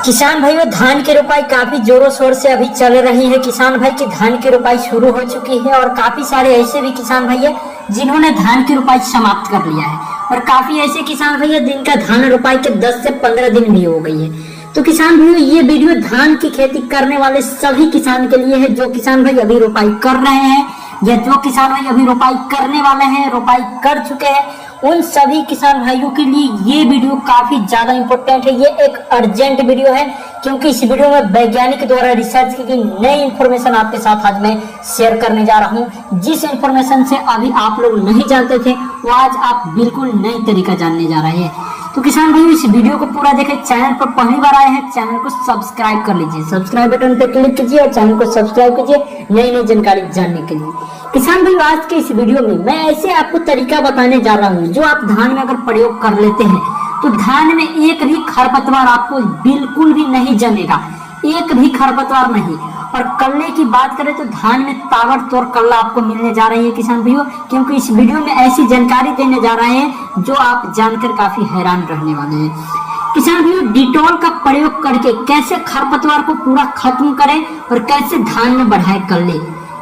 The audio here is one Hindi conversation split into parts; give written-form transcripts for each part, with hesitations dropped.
किसान भाइयों, धान की रोपाई काफी जोरों शोर से अभी चल रही है। किसान भाई की धान की रोपाई शुरू हो चुकी है और काफी सारे ऐसे भी किसान भाई हैं जिन्होंने धान की रोपाई समाप्त कर लिया है और काफी ऐसे किसान भाई हैं जिनका धान रोपाई के 10 से 15 दिन भी हो गई है। तो किसान भाइयों, ये वीडियो धान की खेती करने वाले सभी किसान के लिए है। जो किसान भाई अभी रोपाई कर रहे हैं या जो किसान भाई अभी रोपाई करने वाले हैं, रोपाई कर चुके हैं, उन सभी किसान भाइयों के लिए ये वीडियो काफी ज्यादा इंपॉर्टेंट है। ये एक अर्जेंट वीडियो है क्योंकि इस वीडियो में वैज्ञानिक द्वारा रिसर्च की गई नई इंफॉर्मेशन आपके साथ आज मैं शेयर करने जा रहा हूँ। जिस इंफॉर्मेशन से अभी आप लोग नहीं जानते थे वो आज आप बिल्कुल नई तरीका जानने जा रहे हैं। तो किसान भाई इस वीडियो को पूरा देखें। चैनल पर पहली बार आए हैं, चैनल को सब्सक्राइब कर लीजिए, सब्सक्राइब बटन पर क्लिक कीजिए और चैनल को सब्सक्राइब कीजिए नई नई जानकारी जानने के लिए। किसान भाई, आज के इस वीडियो में मैं ऐसे आपको तरीका बताने जा रहा हूँ जो आप धान में अगर प्रयोग कर लेते हैं तो धान में एक भी खरपतवार आपको बिल्कुल भी नहीं जमेगा, एक भी खरपतवार नहीं। और कल्ले की बात करें तो धान में ताबड़तोड़ कल्ला आपको मिलने जा रही है किसान भाइयों, क्योंकि इस वीडियो में ऐसी जानकारी देने जा रहे हैं जो आप जानकर काफी हैरान रहने वाले हैं। किसान भाइयों, डिटॉल का प्रयोग करके कैसे खरपतवार को पूरा खत्म करें और कैसे धान में बढ़ाए कल्ले,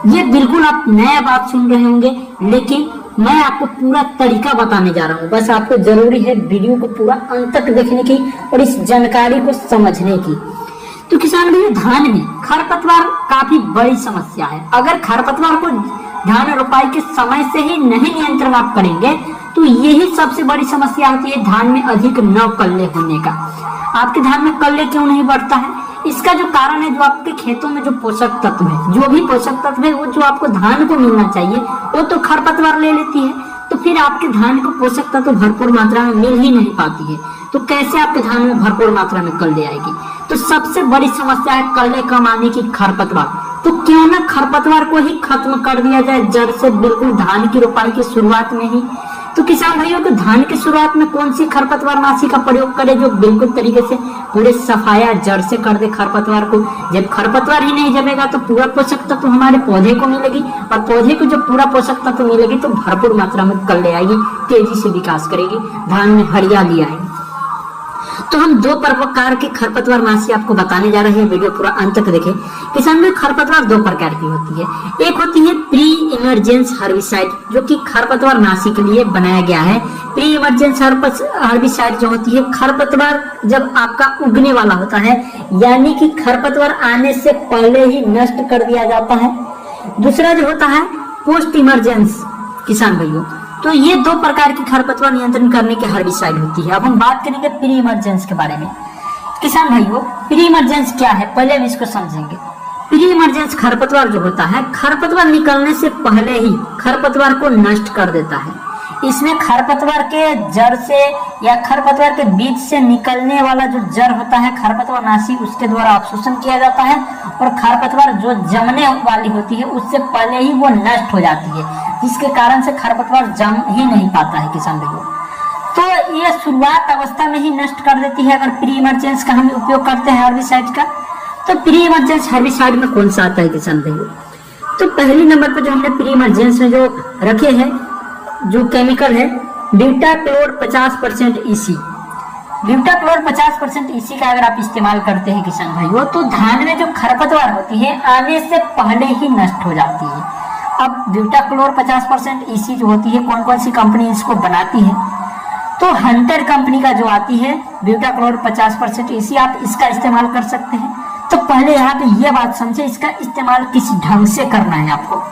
ये बिल्कुल आप नया बात सुन रहे होंगे, लेकिन मैं आपको पूरा तरीका बताने जा रहा हूँ। बस आपको जरूरी है वीडियो को पूरा अंत तक देखने की और इस जानकारी को समझने की। तो किसान भाई, धान में खरपतवार काफी बड़ी समस्या है। अगर खरपतवार को धान रोपाई के समय से ही नहीं नियंत्रण आप करेंगे तो यही सबसे बड़ी समस्या होती है धान में अधिक नव कल्ले होने का। आपके धान में कल्ले क्यों नहीं बढ़ता है? इसका जो कारण है, जो आपके खेतों में जो पोषक तत्व है, जो भी पोषक तत्व है वो जो आपको धान को मिलना चाहिए वो तो खरपतवार ले लेती है। तो फिर आपके धान को पोषक तत्व भरपूर मात्रा में मिल ही नहीं पाती है, तो कैसे आपके धान में भरपूर मात्रा में कल्ले आएगी? तो सबसे बड़ी समस्या है कल्ले कम आने की खरपतवार। तो क्यों ना खरपतवार को ही खत्म कर दिया जाए जड़ से, बिल्कुल धान की रोपाई की शुरुआत में ही। तो किसान भाइयों को धान की शुरुआत में कौन सी खरपतवार नाशी का प्रयोग करें जो बिल्कुल तरीके से पूरे सफाया जड़ से कर दे खरपतवार को। जब खरपतवार ही नहीं जमेगा तो पूरा पोषक तत्व हमारे पौधे को मिलेगी और पौधे को जब पूरा पोषक तत्व मिलेगी तो भरपूर मात्रा में कल्ले आएगी, तेजी से विकास करेगी, धान में हरियाली आएगी। तो हम दो प्रकार के खरपतवार नाशी आपको बताने जा रहे हैं, वीडियो पूरा अंत तक देखें। किसान में खरपतवार दो प्रकार की होती है। एक होती है प्री इमरजेंस हर्बिसाइड, जो कि खरपतवार नाशी के लिए बनाया गया है। प्री इमरजेंस हर्बिसाइड जो होती है खरपतवार जब आपका उगने वाला होता है, यानी कि खरपतवार आने से पहले ही नष्ट कर दिया जाता है। दूसरा जो होता है पोस्ट इमरजेंस किसान भाइयों, तो ये दो प्रकार की खरपतवार नियंत्रण करने की हर्बिसाइड होती है। अब हम बात करेंगे प्री इमरजेंस के बारे में। किसान भाइयों, प्री इमरजेंस क्या है पहले हम इसको समझेंगे। प्री इमरजेंस खरपतवार जो होता है, खरपतवार निकलने से पहले ही खरपतवार को नष्ट कर देता है। इसमें खरपतवार के जड़ से या खरपतवार के बीज से निकलने वाला जो जड़ होता है खरपतवार नाशी, उसके द्वारा अवशोषण किया जाता है और खरपतवार जो जमने वाली होती है उससे पहले ही वो नष्ट हो जाती है, जिसके कारण से खरपतवार जम ही नहीं पाता है किसान भाइयों। तो ये शुरुआत अवस्था में ही नष्ट कर देती है अगर प्री इमरजेंस का हम उपयोग करते हैं हर्बिसाइड का। तो प्री इमरजेंस हर्बिसाइड में कौन सा आता है किसान भाइयों? तो पहले नंबर पर जो हमने प्री इमरजेंस में जो रखे हैं जो केमिकल है ब्यूटाक्लोर 50% EC। ब्यूटाक्लोर 50% EC का अगर आप इस्तेमाल करते हैं किसान भाइयों तो धान में जो खरपतवार होती है आने से पहले ही नष्ट हो जाती है। अब ब्यूटाक्लोर 50% EC जो होती है, कौन कौन सी कंपनी इसको बनाती है? तो हंटर कंपनी का जो आती है ब्यूटाक्लोर 50% EC, आप इसका इस्तेमाल कर सकते हैं। तो पहले यहाँ पे ये बात समझे, इसका इस्तेमाल किस ढंग से करना है आपको।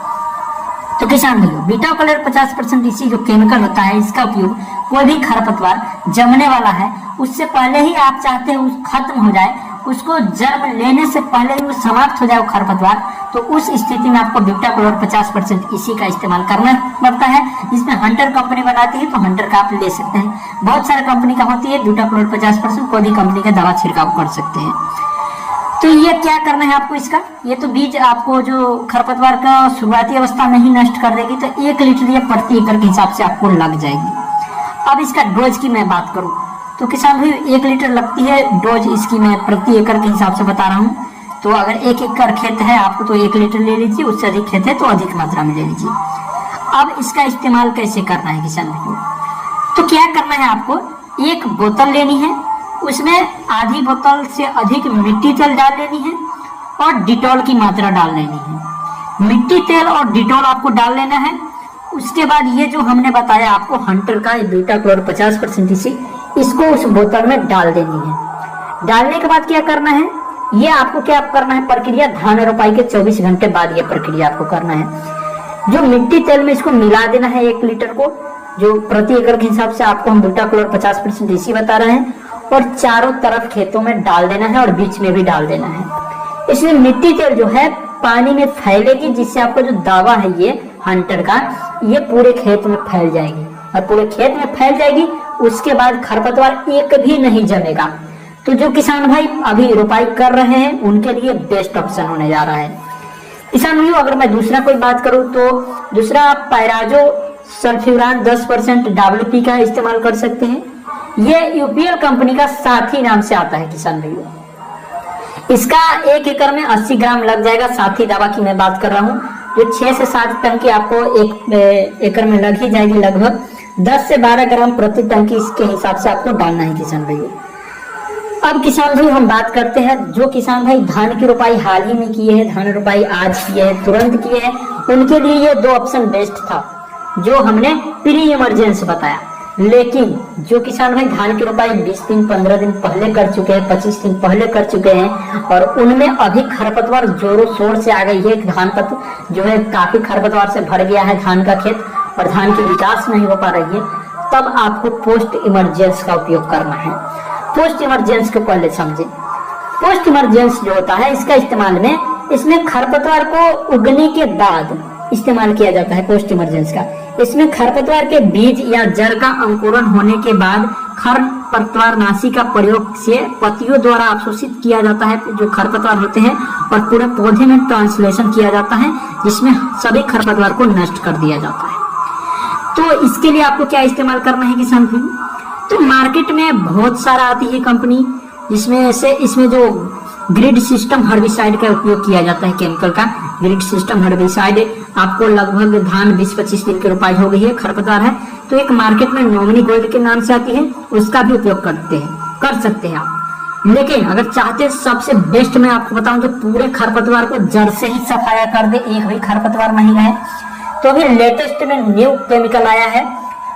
तो किसान भाइयों, ब्यूटाक्लोर 50% EC जो केमिकल होता है, इसका उपयोग कोई भी खरपतवार जमने वाला है उससे पहले ही आप चाहते हैं उस खत्म हो जाए, उसको जन्म लेने से पहले ही वो समाप्त हो जाए वो खरपतवार, तो उस स्थिति में आपको ब्यूटाक्लोर 50% EC का इस्तेमाल करना पड़ता है। जिसमें हंटर कंपनी बनाती है तो हंटर का आप ले सकते हैं। बहुत सारे कंपनी का होती है ब्यूटाक्लोर 50%, कोई भी कंपनी का दवा छिड़काव कर सकते हैं। तो ये क्या करना है आपको इसका, ये तो बीज आपको जो खरपतवार का शुरुआती अवस्था में ही नष्ट कर देगी, तो 1 लीटर या प्रति एकड़ के हिसाब से आपको लग जाएगी। अब इसका डोज की मैं बात करूं तो किसान भाई 1 लीटर लगती है डोज, इसकी मैं प्रति एकड़ के हिसाब से बता रहा हूँ। तो अगर 1 एकड़ खेत है आपको तो 1 लीटर ले लीजिए, उससे अधिक खेत है तो अधिक मात्रा में ले लीजिए। अब इसका इस्तेमाल कैसे करना है किसान भाई? तो क्या करना है आपको, एक बोतल लेनी है, उसमें आधी बोतल से अधिक मिट्टी तेल डाल लेनी है और डिटॉल की मात्रा डाल लेनी है। मिट्टी तेल और डिटॉल आपको डाल लेना है। उसके बाद ये जो हमने बताया आपको हंटर का बीटा क्लोर 50% इसको उस बोतल में डाल देनी है। डालने के बाद क्या करना है, ये आपको क्या करना है प्रक्रिया, धान रोपाई के 24 घंटे बाद ये प्रक्रिया आपको करना है। जो मिट्टी तेल में इसको मिला देना है 1 लीटर को, जो प्रति एकड़ के हिसाब से आपको हम बीटा क्लोर 50% बता रहे हैं, और चारों तरफ खेतों में डाल देना है और बीच में भी डाल देना है। इसमें मिट्टी तेल जो है पानी में फैलेगी, जिससे आपको जो दवा है ये हंटर का ये पूरे खेत में फैल जाएगी, और पूरे खेत में फैल जाएगी। उसके बाद खरपतवार एक भी नहीं जमेगा। तो जो किसान भाई अभी रोपाई कर रहे हैं उनके लिए बेस्ट ऑप्शन होने जा रहा है। किसान भाइयों अगर मैं दूसरा कोई बात करूं तो दूसरा आप पैराजो सल्फ्यूरान 10% WP का इस्तेमाल कर सकते हैं। ये यूपीएल कंपनी का साथी नाम से आता है किसान भाइयों। इसका 1 एकड़ में 80 ग्राम लग जाएगा। साथी दवा की मैं बात कर रहा हूँ, जो 6 से 7 टंकी आपको 1 एकड़ में लग ही जाएगी। लगभग 10 से 12 ग्राम प्रति टंकी इसके हिसाब से आपको डालना है किसान भाइयों। अब किसान भाई हम बात करते हैं जो किसान भाई धान की रोपाई हाल ही में किए हैं, धान रोपाई आज किए हैं, तुरंत किए हैं, उनके लिए ये 2 ऑप्शन बेस्ट था जो हमने प्री इमरजेंसी बताया। लेकिन जो किसान भाई धान की रोपाई 20 दिन 15 दिन पहले कर चुके हैं, 25 दिन पहले कर चुके हैं, और उनमें अभी खरपतवार जोरों शोर से आ गई है, धान पत जो है काफी खरपतवार से भर गया है धान का खेत और धान की विकास नहीं हो पा रही है, तब आपको पोस्ट इमरजेंसी का उपयोग करना है। पोस्ट इमरजेंसी को पहले समझे। पोस्ट इमरजेंसी जो होता है इसका इस्तेमाल में, इसमें खरपतवार को उगने के बाद इस्तेमाल किया जाता है पोस्ट इमरजेंसी का। इसमें खरपतवार के बीज या जड़ का अंकुरण होने के बाद खरपतवार नाशी का प्रयोग से पत्तियों द्वारा अवशोषित किया जाता है जो खरपतवार होते हैं, और पूरे पौधे में ट्रांसलेशन किया जाता है, जिसमें सभी खरपतवार को नष्ट कर दिया जाता है। तो इसके लिए आपको क्या इस्तेमाल करना है किसान भाई, तो मार्केट में बहुत सारा आती है कंपनी, जिसमें से इसमें जो ग्रिड सिस्टम हर्बिसाइड का उपयोग किया जाता है, केमिकल का ग्रिड सिस्टम हर्बिसाइड आपको लगभग धान 20-25 दिन की रोपाई हो गई है, खरपतवार है, तो एक मार्केट में नॉमिनी गोल्ड के नाम से आती है, उसका भी उपयोग कर सकते हैं आप। लेकिन अगर चाहते सबसे बेस्ट मैं आपको बताऊं तो पूरे खरपतवार को जड़ से ही सफाया कर दे, एक भी खरपतवार नहीं रहे, तो अभी लेटेस्ट में न्यू केमिकल आया है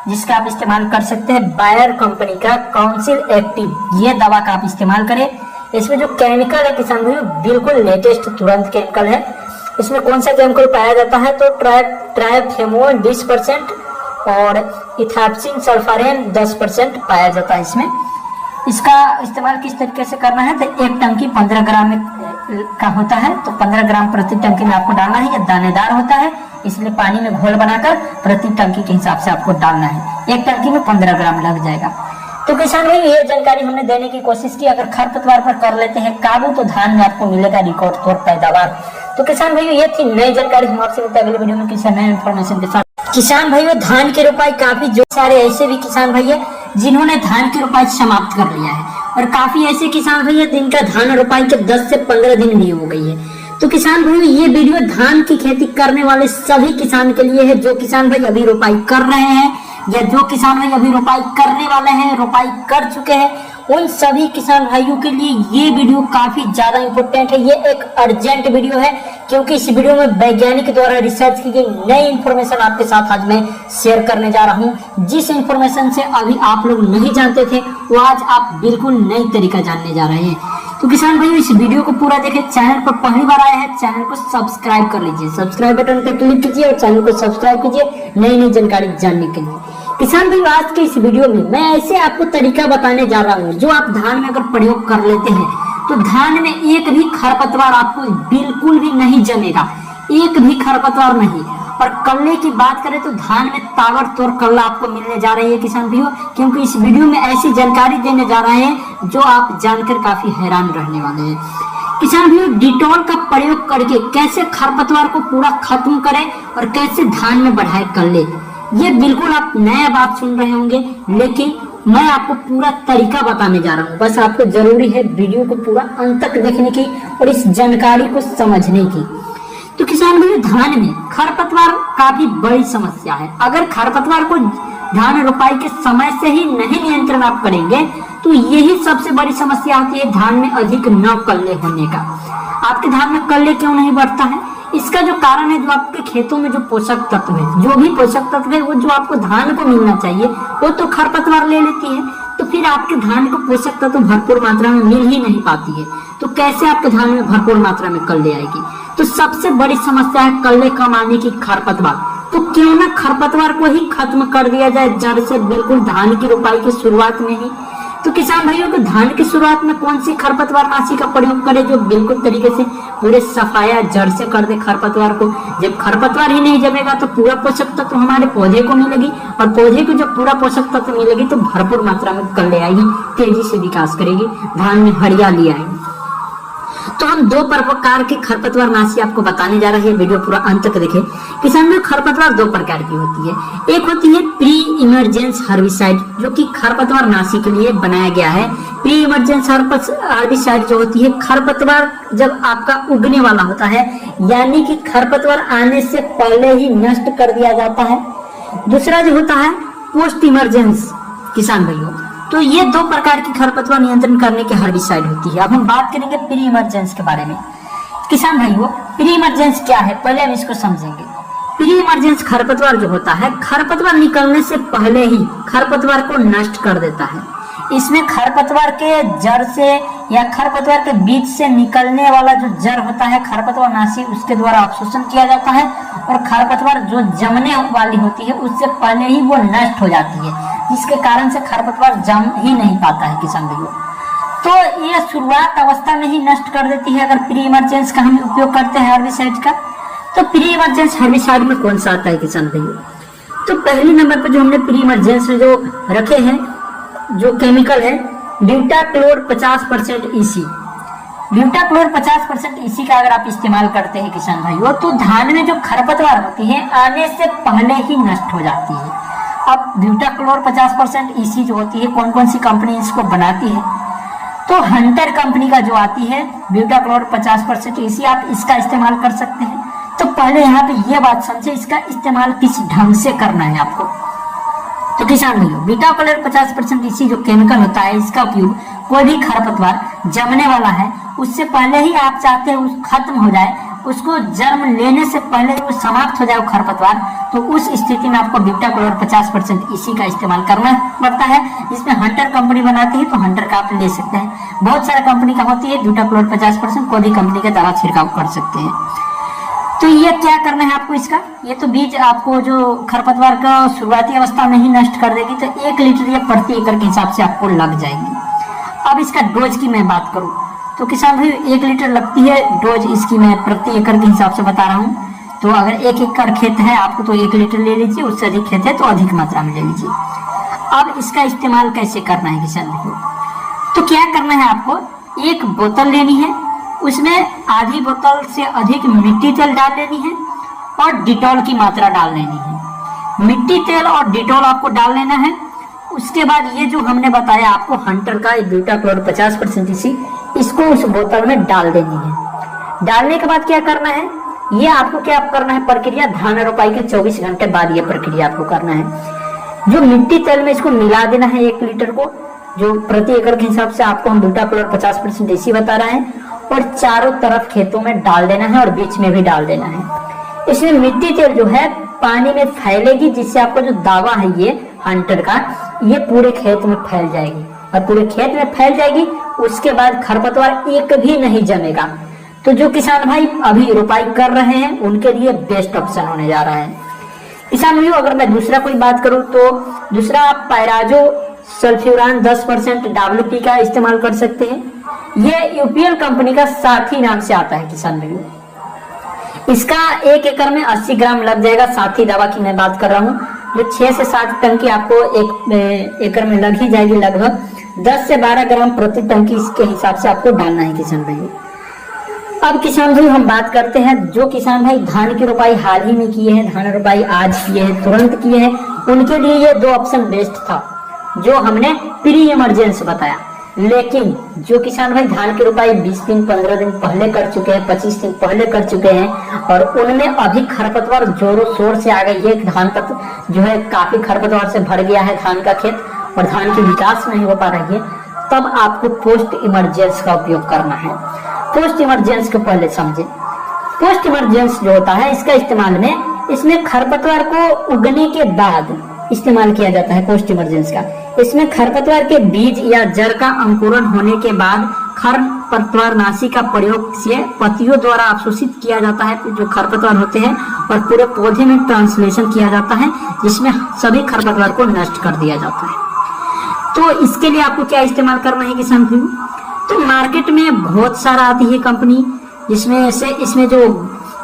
जिसका आप इस्तेमाल कर सकते हैं। बायर कंपनी का काउंसिल एक्टिव, ये दवा का आप इस्तेमाल करें। इसमें जो केमिकल है किसान भाइयों बिल्कुल लेटेस्ट तुरंत केमिकल है। इसमें कौन सा केमिकल पाया जाता है तो ट्राइफेनोन 20% और इथाप्सिन सल्फारेन 10% पाया जाता है इसमें। इसका इस्तेमाल किस तरीके से करना है तो 1 टंकी 15 ग्राम का होता है, तो 15 ग्राम प्रति टंकी में आपको डालना है। यह दानेदार होता है इसलिए पानी में घोल बनाकर प्रति टंकी के हिसाब से आपको डालना है। 1 टंकी में 15 ग्राम लग जाएगा। तो किसान भाई ये जानकारी हमने देने की कोशिश की। अगर खरपतवार पर कर लेते हैं काबू तो धान में आपको मिलेगा रिकॉर्ड तौर पैदावार। तो किसान भाइयों ये थी नई जानकारी। हम आपसे मिलते हैं अगले वीडियो में किसी नए इन्फॉर्मेशन के साथ। किसान भाइयों धान की रोपाई काफी जो सारे ऐसे भी किसान भाई है जिन्होंने धान की रोपाई समाप्त कर लिया है, और काफी ऐसे किसान भाई है जिनका धान रोपाई के 10 से 15 दिन भी हो गई है। तो किसान भाइयों ये वीडियो धान की खेती करने वाले सभी किसान के लिए है, जो किसान भाई अभी रोपाई कर रहे हैं या जो किसान भाई अभी रोपाई करने वाले हैं, रोपाई कर चुके हैं, उन सभी किसान भाइयों के लिए ये वीडियो काफी ज्यादा इंपॉर्टेंट है। ये एक अर्जेंट वीडियो है क्योंकि इस वीडियो में वैज्ञानिक द्वारा रिसर्च की गई नई इंफॉर्मेशन आपके साथ आज मैं शेयर करने जा रहा हूँ। जिस इंफॉर्मेशन से अभी आप लोग नहीं जानते थे वो आज आप बिल्कुल नई तरीका जानने जा रहे हैं। तो किसान भाइयों इस वीडियो को पूरा देखें। चैनल पर पहली बार आए हैं चैनल को सब्सक्राइब कर लीजिए, सब्सक्राइब बटन पर क्लिक कीजिए और चैनल को सब्सक्राइब कीजिए नई नई जानकारी जानने के लिए। किसान भाई आज के इस वीडियो में मैं ऐसे आपको तरीका बताने जा रहा हूँ जो आप धान में अगर प्रयोग कर लेते हैं तो धान में एक भी खरपतवार आपको बिल्कुल भी नहीं जमेगा, एक भी खरपतवार नहीं। और कल्ले की बात करें तो धान में ताबड़तोड़ कल्ला आपको मिलने जा रही है किसान भाइयों, क्योंकि इस वीडियो में ऐसी जानकारी देने जा रहे हैं जो आप जानकर काफी हैरान रहने वाले हैं। किसान भाइयों डिटॉल का प्रयोग करके कैसे खरपतवार को पूरा खत्म करें और कैसे धान में बढ़ाए कल्ले, ये बिल्कुल आप नया बात सुन रहे होंगे, लेकिन मैं आपको पूरा तरीका बताने जा रहा हूँ। बस आपको जरूरी है वीडियो को पूरा अंत तक देखने की और इस जानकारी को समझने की। तो किसान भाई धान में खरपतवार काफी बड़ी समस्या है। अगर खरपतवार को धान रोपाई के समय से ही नहीं नियंत्रण आप करेंगे तो यही सबसे बड़ी समस्या होती है धान में अधिक न कल्ले होने का। आपके धान में कल्ले क्यों नहीं बढ़ता है? इसका जो कारण है, जो आपके खेतों में जो पोषक तत्व है, जो भी पोषक तत्व है वो जो आपको धान को मिलना चाहिए वो तो खरपतवार ले लेती है। तो फिर आपके धान को पोषक तत्व भरपूर मात्रा में मिल ही नहीं पाती है, तो कैसे आपके धान में भरपूर मात्रा में कल्ले आएगी? तो सबसे बड़ी समस्या है कल्ले कम आने की खरपतवार। तो क्यों ना खरपतवार को ही खत्म कर दिया जाए जड़ से, बिल्कुल धान की रोपाई की शुरुआत में ही। तो किसान भाइयों को धान की शुरुआत में कौन सी खरपतवार नाशी का प्रयोग करें जो बिल्कुल तरीके से पूरे सफाया जड़ से कर दे खरपतवार को। जब खरपतवार ही नहीं जमेगा तो पूरा पोषक तत्व हमारे पौधे को मिलेगी, और पौधे को जब पूरा पोषक तत्व मिलेगी तो भरपूर मात्रा में कल्ले आएगी, तेजी से विकास करेगी, धान में हरियाली आएगी। तो हम दो प्रकार के खरपतवार नाशी आपको बताने जा रहे हैं, वीडियो पूरा अंत तक देखें। किसान में खरपतवार दो प्रकार की होती है। एक होती है प्री इमरजेंस हर्बिसाइड, जो कि खरपतवार नाशी के लिए बनाया गया है। प्री इमरजेंस हर्बिसाइड जो होती है, खरपतवार जब आपका उगने वाला होता है, यानी कि खरपतवार आने से पहले ही नष्ट कर दिया जाता है। दूसरा जो होता है पोस्ट इमरजेंस किसान भाइयों, तो ये दो प्रकार की खरपतवार नियंत्रण करने की हर्बिसाइड होती है। अब हम बात करेंगे प्री इमरजेंस के बारे में। किसान भाइयों, प्री इमरजेंस क्या है पहले हम इसको समझेंगे। प्री इमरजेंस खरपतवार जो होता है, खरपतवार निकलने से पहले ही खरपतवार को नष्ट कर देता है। इसमें खरपतवार के जड़ से या खरपतवार के बीज से निकलने वाला जो जड़ होता है खरपतवार नाशी, उसके द्वारा अवशोषण किया जाता है, और खरपतवार जो जमने वाली होती है उससे पहले ही वो नष्ट हो जाती है, जिसके कारण से खरपतवार जम ही नहीं पाता है किसान भाइयों। तो ये शुरुआत अवस्था में ही नष्ट कर देती है अगर प्री इमरजेंस का हम उपयोग करते हैं हर्बिसाइड का। तो प्री इमरजेंस हर्बिसाइड में कौन सा आता है किसान भाइयों? तो पहले नंबर पर जो हमने प्री इमरजेंस में जो रखे हैं जो केमिकल है, ब्यूटाक्लोर 50% EC। ब्यूटाक्लोर 50% EC का अगर आप इस्तेमाल करते हैं किसान भाइयों, तो धान में जो खरपतवार होती है आने से पहले ही नष्ट हो जाती है। अब ब्यूटाक्लोर 50% EC जो होती है, कौन कौन सी कंपनी इसको बनाती है? तो हंटर कंपनी का जो आती है ब्यूटाक्लोर 50% EC, आप इसका इस्तेमाल कर सकते हैं। तो पहले यहाँ पे ये बात समझे, इसका इस्तेमाल किस ढंग से करना है आपको। तो किसान भाइयों, ब्यूटाक्लोर 50% EC जो केमिकल होता है, इसका उपयोग कोई भी खरपतवार जमने वाला है उससे पहले ही आप चाहते हैं उस खत्म हो जाए, उसको जन्म लेने से पहले वो समाप्त हो जाए खरपतवार, तो उस स्थिति में आपको ब्यूटाक्लोर 50% EC का इस्तेमाल करना पड़ता है। जिसमें हंटर कंपनी बनाती है तो हंटर का आप ले सकते हैं। बहुत सारे कंपनी का होती है ब्यूटाक्लोर 50%, कोई भी कंपनी का दवा छिड़काव कर सकते हैं। तो ये क्या करना है आपको इसका, ये तो बीज आपको जो खरपतवार का शुरुआती अवस्था में ही नष्ट कर देगी, तो 1 लीटर ये प्रति एकड़ के हिसाब से आपको लग जाएगी। अब इसका डोज की मैं बात करूं तो किसान भाई 1 लीटर लगती है डोज, इसकी मैं प्रति एकड़ के हिसाब से बता रहा हूं। तो अगर 1 एकड़ खेत है आपको तो 1 लीटर ले लीजिए, उससे अधिक खेत है तो अधिक मात्रा में ले लीजिए। अब इसका इस्तेमाल कैसे करना है किसान भाई? तो क्या करना है आपको, एक बोतल लेनी है, उसमें आधी बोतल से अधिक मिट्टी तेल डाल लेनी है और डिटॉल की मात्रा डाल लेनी है। मिट्टी तेल और डिटॉल आपको डाल लेना है। उसके बाद ये जो हमने बताया आपको हंटर का ब्यूटाक्लोर 50% EC, इसको उस बोतल में डाल देनी है। डालने के बाद क्या करना है, ये आपको क्या करना है प्रक्रिया, धान रोपाई के 24 घंटे बाद ये प्रक्रिया आपको करना है। जो मिट्टी तेल में इसको मिला देना है 1 लीटर को, जो प्रति एकड़ के हिसाब से आपको हम ब्यूटाक्लोर 50% EC बता रहे हैं, और चारों तरफ खेतों में डाल देना है और बीच में भी डाल देना है। इसमें मिट्टी तेल जो है पानी में फैलेगी, जिससे आपको जो दावा है ये हंटर का, ये पूरे खेत में फैल जाएगी, और पूरे खेत में फैल जाएगी। उसके बाद खरपतवार एक भी नहीं जमेगा। तो जो किसान भाई अभी रोपाई कर रहे हैं उनके लिए बेस्ट ऑप्शन होने जा रहा है। किसान भाइयों, अगर मैं दूसरा कोई बात करूं तो दूसरा आप पैराजो सल्फ्यूरान 10% WP का इस्तेमाल कर सकते हैं। ये UPL कंपनी का साथी नाम से आता है किसान भाइयों। इसका 1 एकड़ में 80 ग्राम लग जाएगा। साथी दवा की मैं बात कर रहा हूँ, जो 6 से 7 टंकी आपको 1 एकड़ में लग ही जाएगी। लगभग 10 से 12 ग्राम प्रति टंकी इसके हिसाब से आपको डालना है किसान भाइयों। अब किसान भाई हम बात करते हैं जो किसान भाई धान की रोपाई हाल ही में किए हैं, धान रोपाई आज किए हैं, तुरंत किए हैं, उनके लिए ये 2 ऑप्शन बेस्ट था जो हमने प्री इमरजेंस बताया। लेकिन जो किसान भाई धान की रोपाई 20 दिन 15 दिन पहले कर चुके हैं, 25 दिन पहले कर चुके हैं और उनमें अभी खरपतवार जोरों शोर से आ गई है, धान का जो है काफी खरपतवार से भर गया है धान का खेत और धान की विकास नहीं हो पा रही है, तब आपको पोस्ट इमरजेंस का उपयोग करना है। पोस्ट इमरजेंस को पहले समझे। पोस्ट इमरजेंस जो होता है इसका इस्तेमाल में, इसमें खरपतवार को उगने के बाद इस्तेमाल किया जाता है पोस्ट इमरजेंस का। इसमें खरपतवार के बीज या जड़ का अंकुरण होने के बाद खरपतवारनाशी का प्रयोग से पत्तियों द्वारा अवशोषित किया जाता है जो खरपतवार होते हैं और पूरे पौधे में ट्रांसलेशन किया जाता है, जिसमें सभी खरपतवार को नष्ट कर दिया जाता है। तो इसके लिए आपको क्या इस्तेमाल करना है किसान भाइयों? तो मार्केट में बहुत सारा आती है कंपनी, जिसमें से इसमें जो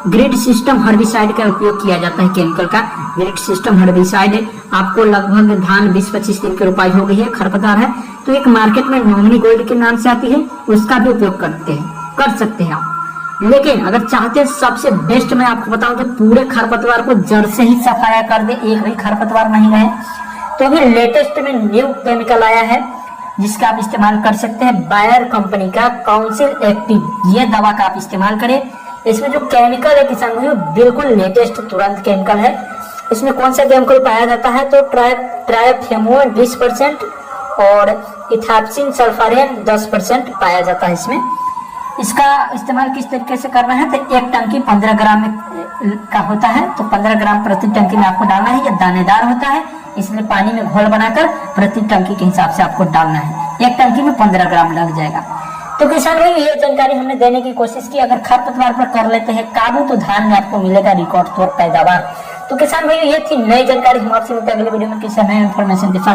ग्रिड सिस्टम हर्बिसाइड का उपयोग किया जाता है, केमिकल का ग्रिड सिस्टम हर्बिसाइड आपको लगभग धान 20-25 दिन की रोपाई हो गई है, खरपतवार है, तो एक मार्केट में नॉमिनी गोल्ड के नाम से आती है, उसका भी उपयोग कर सकते हैं आप। लेकिन अगर चाहते हैं सबसे बेस्ट मैं आपको बताऊं तो पूरे खरपतवार को जड़ से ही सफाया कर दे, एक भी खरपतवार नहीं रहे, तो अभी लेटेस्ट में न्यू केमिकल आया है जिसका आप इस्तेमाल कर सकते हैं, बायर कंपनी का काउंसिल एक्टिव, ये दवा का आप इस्तेमाल करें। इसमें जो केमिकल है किसान भाइयों बिल्कुल लेटेस्ट तुरंत केमिकल है। इसमें कौन सा केमिकल पाया जाता है तो ट्राइफेनोन 20% और इथाप्सिन सल्फारेन 10% पाया जाता है इसमें। इसका इस्तेमाल किस तरीके से करना है तो एक टंकी 15 ग्राम का होता है, तो 15 ग्राम प्रति टंकी में आपको डालना है। यह दानेदार होता है इसलिए पानी में घोल बनाकर प्रति टंकी के हिसाब से आपको डालना है, एक टंकी में 15 ग्राम लग जाएगा। तो किसान भाई ये जानकारी हमने देने की कोशिश की, अगर खरपतवार पर कर लेते हैं काबू तो धान में आपको मिलेगा रिकॉर्ड तौर पैदावार। तो किसान भाई ये थी नई जानकारी, हम आपसे मिलते हैं अगले वीडियो में किसी नए इन्फॉर्मेशन के साथ।